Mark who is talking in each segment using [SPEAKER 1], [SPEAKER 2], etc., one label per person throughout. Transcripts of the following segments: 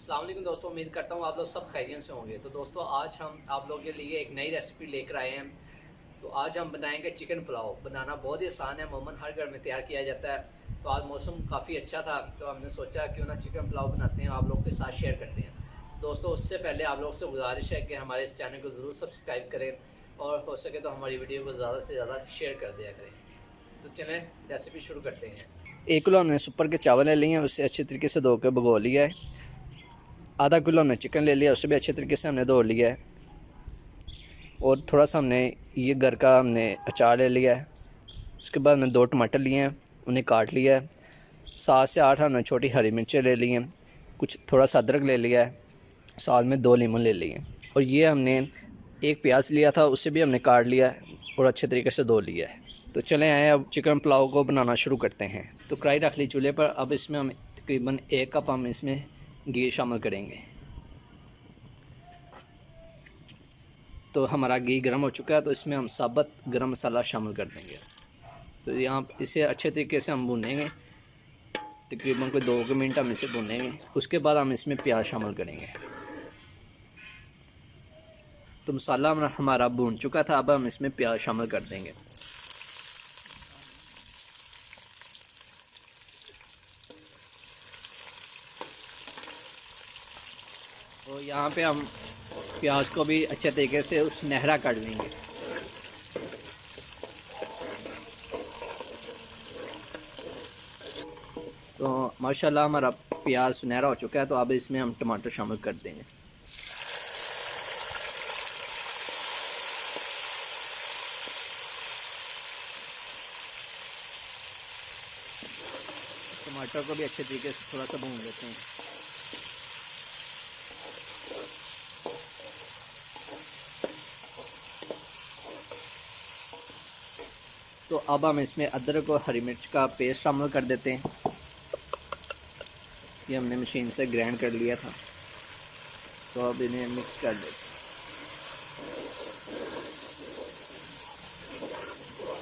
[SPEAKER 1] अस्सलाम वालेकुम दोस्तों, उम्मीद करता हूँ आप लोग सब खैरियत से होंगे। तो दोस्तों आज हम आप लोगों के लिए एक नई रेसिपी लेकर आए हैं। तो आज हम बनाएंगे चिकन पुलाव। बनाना बहुत ही आसान है, अमूमन हर घर में तैयार किया जाता है। तो आज मौसम काफ़ी अच्छा था तो हमने सोचा क्यों ना चिकन पुलाव बनाते हैं, आप लोगों के साथ शेयर करते हैं। दोस्तों उससे पहले आप लोगों से गुजारिश है कि हमारे इस चैनल को ज़रूर सब्सक्राइब करें और हो सके तो हमारी वीडियो को ज़्यादा से ज़्यादा शेयर कर दिया करें। तो चलें रेसिपी शुरू करते हैं।
[SPEAKER 2] 1 किलो हमने सुपर के चावल ले लिए हैं, उससे अच्छे तरीके से धो के भिगो लिया है। आधा किलो हमने चिकन ले लिया, उसे भी अच्छे तरीके से हमने धो लिया है। और थोड़ा सा हमने ये घर का अचार ले लिया है। उसके बाद हमने 2 टमाटर लिए हैं, उन्हें काट लिया है। 7 से 8 हमने छोटी हरी मिर्चें ले ली हैं। कुछ थोड़ा सा अदरक ले लिया है, साथ में 2 लीमन ले लिए। और ये हमने 1 प्याज लिया था, उसे भी हमने काट लिया है और अच्छे तरीके से धो लिया है। तो चले आए अब चिकन पुलाव को बनाना शुरू करते हैं। तो कढ़ाई रख ली चूल्हे पर। अब इसमें हम तकरीबन 1 कप हम इसमें घी शामिल करेंगे। तो हमारा घी गर्म हो चुका है, तो इसमें हम साबुत गरम मसाला शामिल कर देंगे। तो यहाँ इसे अच्छे तरीके से हम भूनेंगे, तकरीबन कोई 2 मिनट हम इसे भूनेंगे। उसके बाद हम इसमें प्याज शामिल करेंगे। तो मसाला हमारा भून चुका था, अब हम इसमें प्याज शामिल कर देंगे। तो यहाँ पे हम प्याज को भी अच्छे तरीके से सुनहरा कर लेंगे। तो माशाल्लाह हमारा प्याज सुनहरा हो चुका है, तो अब इसमें हम टमाटर शामिल कर देंगे। टमाटर को भी अच्छे तरीके से थोड़ा सा भून लेते हैं। तो अब हम इसमें अदरक और हरी मिर्च का पेस्ट शामिल कर देते हैं। ये हमने मशीन से ग्राइंड कर लिया था, तो अब इन्हें मिक्स कर देते हैं।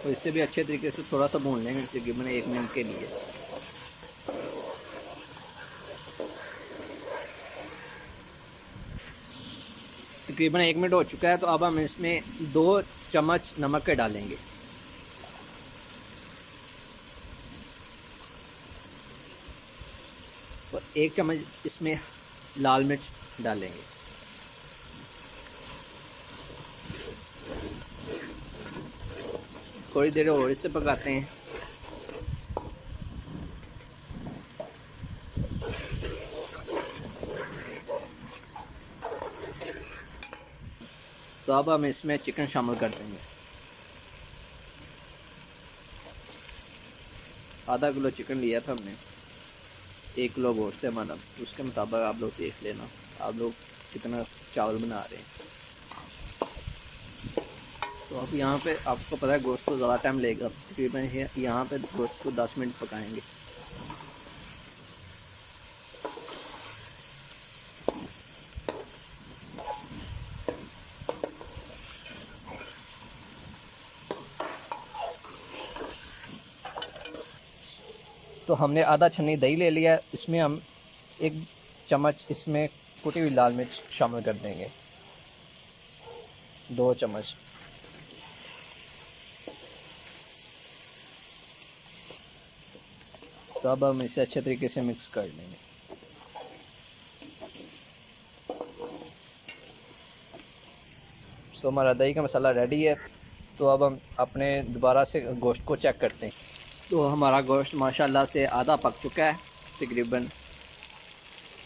[SPEAKER 2] तो इससे भी अच्छे तरीके से थोड़ा सा भून लेंगे तकरीबन 1 मिनट के लिए। तकरीबन 1 मिनट हो चुका है, तो अब हम इसमें 2 चम्मच नमक के डालेंगे। और 1 चम्मच इसमें लाल मिर्च डालेंगे। थोड़ी देर और इसे पकाते हैं। तो अब हम इसमें चिकन शामिल कर देंगे। आधा किलो चिकन लिया था हमने, 1 किलो गोश्त है हमारा, उसके मुताबिक आप लोग देख लेना आप लोग कितना चावल बना रहे हैं। तो अब यहाँ पे आपको पता है गोश्त को ज़्यादा टाइम लगेगा, तकरीबन यहाँ पे गोश्त को 10 मिनट पकाएंगे। तो हमने आधा छन्नी दही ले लिया है, इसमें हम 1 चम्मच इसमें कुटी हुई लाल मिर्च शामिल कर देंगे, 2 चम्मच। तो अब हम इसे अच्छे तरीके से मिक्स कर लेंगे। तो हमारा दही का मसाला रेडी है। तो अब हम अपने दोबारा से गोश्त को चेक करते हैं। तो हमारा गोश्त माशाल्लाह से आधा पक चुका है तकरीबन।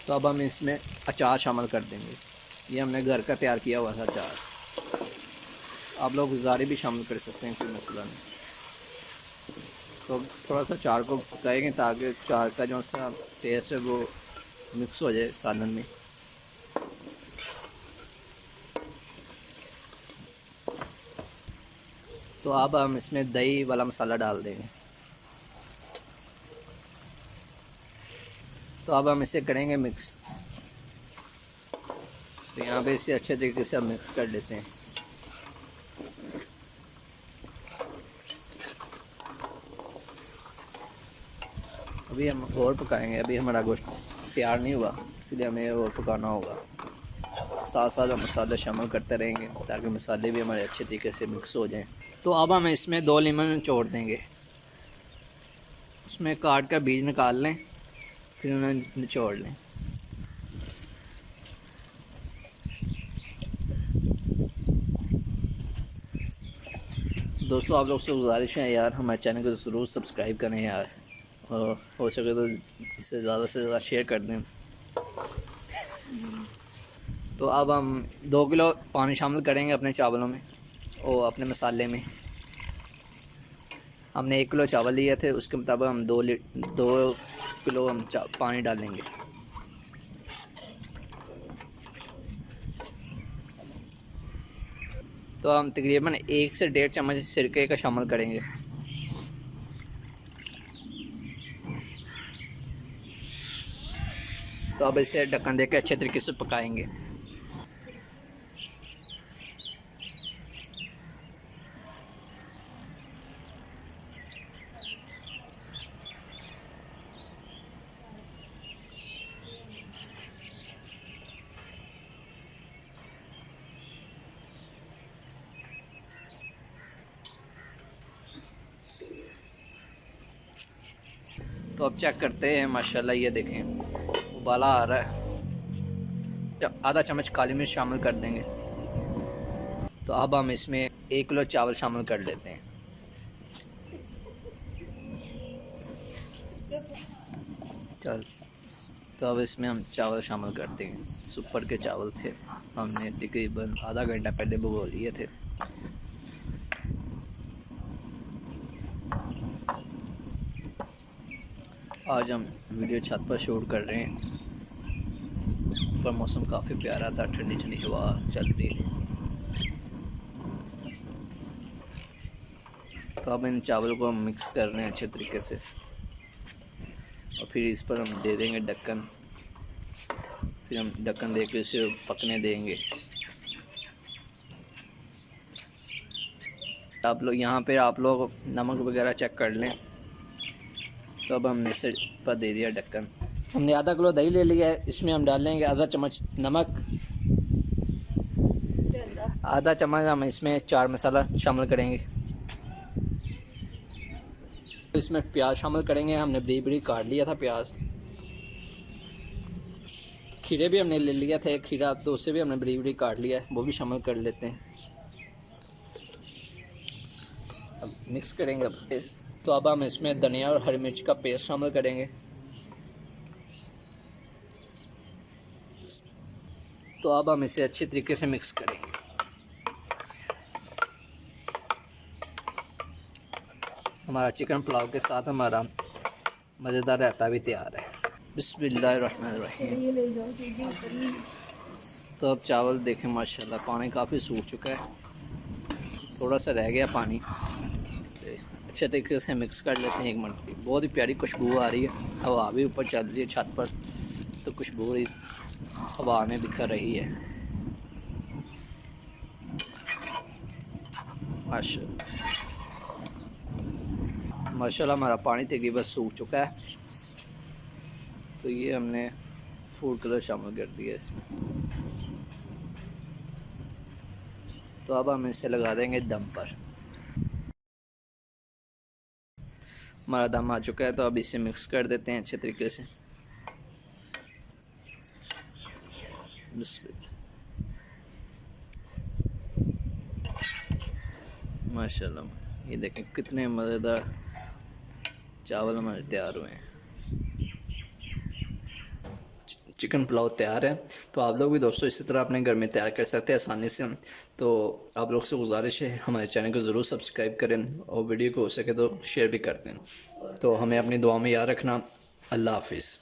[SPEAKER 2] तो अब हम इसमें अचार शामिल कर देंगे। ये हमने घर का तैयार किया हुआ था अचार, आप लोग गुजारे भी शामिल कर सकते हैं, कोई मसला नहीं। तो थोड़ा सा अचार को पकाएंगे ताकि अचार का जो सा टेस्ट है वो मिक्स हो जाए सालन में। तो अब हम इसमें दही वाला मसाला डाल देंगे। तो अब हम इसे करेंगे मिक्स। तो यहाँ पे इसे अच्छे तरीके से हम मिक्स कर लेते हैं। अभी हम और पकाएंगे। अभी हमारा गोश्त तैयार नहीं हुआ, इसलिए हमें और पकाना होगा। साथ साथ हम मसाले शामिल करते रहेंगे ताकि मसाले भी हमारे अच्छे तरीके से मिक्स हो जाएं। तो अब हम इसमें 2 लीमन निचोड़ देंगे, उसमें काट कर बीज निकाल लें, फिर उन्हें निचोड़ लें। दोस्तों आप लोग से गुजारिश है यार, हमारे चैनल को ज़रूर सब्सक्राइब करें यार, और हो सके तो इसे ज़्यादा से ज़्यादा शेयर कर दें। तो अब हम 2 किलो पानी शामिल करेंगे अपने चावलों में और अपने मसाले में। हमने 1 किलो चावल लिए थे, उसके मुताबिक हम 2 किलो हम पानी डालेंगे। तो हम तकरीबन 1 से 1.5 चम्मच सिरके का शामिल करेंगे। तो अब इसे ढक्कन देकर अच्छे तरीके से पकाएंगे। तो अब चेक करते हैं, माशाल्लाह ये देखें उबाला आ रहा है। आधा चम्मच काली मिर्च शामिल कर देंगे। तो अब हम इसमें 1 किलो चावल शामिल कर लेते हैं। चल, तो अब इसमें हम चावल शामिल कर देंगे। सुपर के चावल थे, हमने तकरीबन आधा घंटा पहले भिगो लिए थे। आज हम वीडियो छत पर शूट कर रहे हैं। ऊपर मौसम काफ़ी प्यारा था, ठंडी ठंडी हवा चल रही है। तो अब इन चावल को हम मिक्स कर रहे हैं अच्छे तरीके से, और फिर इस पर हम दे देंगे ढक्कन। फिर हम ढक्कन दे के इसे पकने देंगे। आप लोग यहाँ पे आप लोग नमक वगैरह चेक कर लें। तो अब हमने इसे पर दे दिया ढक्कन। हमने आधा किलो दही ले लिया है, इसमें हम डालेंगे आधा चम्मच नमक, आधा चम्मच हम इसमें चाट मसाला शामिल करेंगे। इसमें प्याज शामिल करेंगे, हमने बरीक बरीक काट लिया था प्याज। खीरे भी हमने ले लिया था, एक खीरा, तो उससे भी हमने बरीक बरीक काट लिया है, वो भी शामिल कर लेते हैं। अब मिक्स करेंगे। तो अब हम इसमें धनिया और हरी मिर्च का पेस्ट शामिल करेंगे। तो अब हम इसे अच्छी तरीके से मिक्स करेंगे। हमारा चिकन पुलाव के साथ हमारा मज़ेदार रायता भी तैयार है। बिस्मिल्लाहिर्रहमानिर्रहीम। तो अब चावल देखें, माशाल्लाह पानी काफ़ी सूख चुका है, थोड़ा सा रह गया पानी। अच्छे तरीके से मिक्स कर लेते हैं 1 मिनट की। बहुत ही प्यारी खुशबू आ रही है, हवा भी ऊपर चल रही है छत पर, तो खुशबू हवा में बिखर रही है। माशाल्लाह हमारा पानी तकरीबन सूख चुका है। तो ये हमने फूड कलर शामिल कर दिया इसमें। तो अब हम इसे लगा देंगे दम पर। हमारा दम आ चुका है, तो अब इसे मिक्स कर देते हैं अच्छे तरीके से। माशाल्लाह ये देखें कितने मज़ेदार चावल हमारे तैयार हुए हैं। चिकन पुलाव तैयार है। तो आप लोग भी दोस्तों इसी तरह अपने घर में तैयार कर सकते हैं आसानी से। तो आप लोग से गुजारिश है हमारे चैनल को ज़रूर सब्सक्राइब करें और वीडियो को हो सके तो शेयर भी कर दें। तो हमें अपनी दुआ में याद रखना। अल्लाह हाफिज़।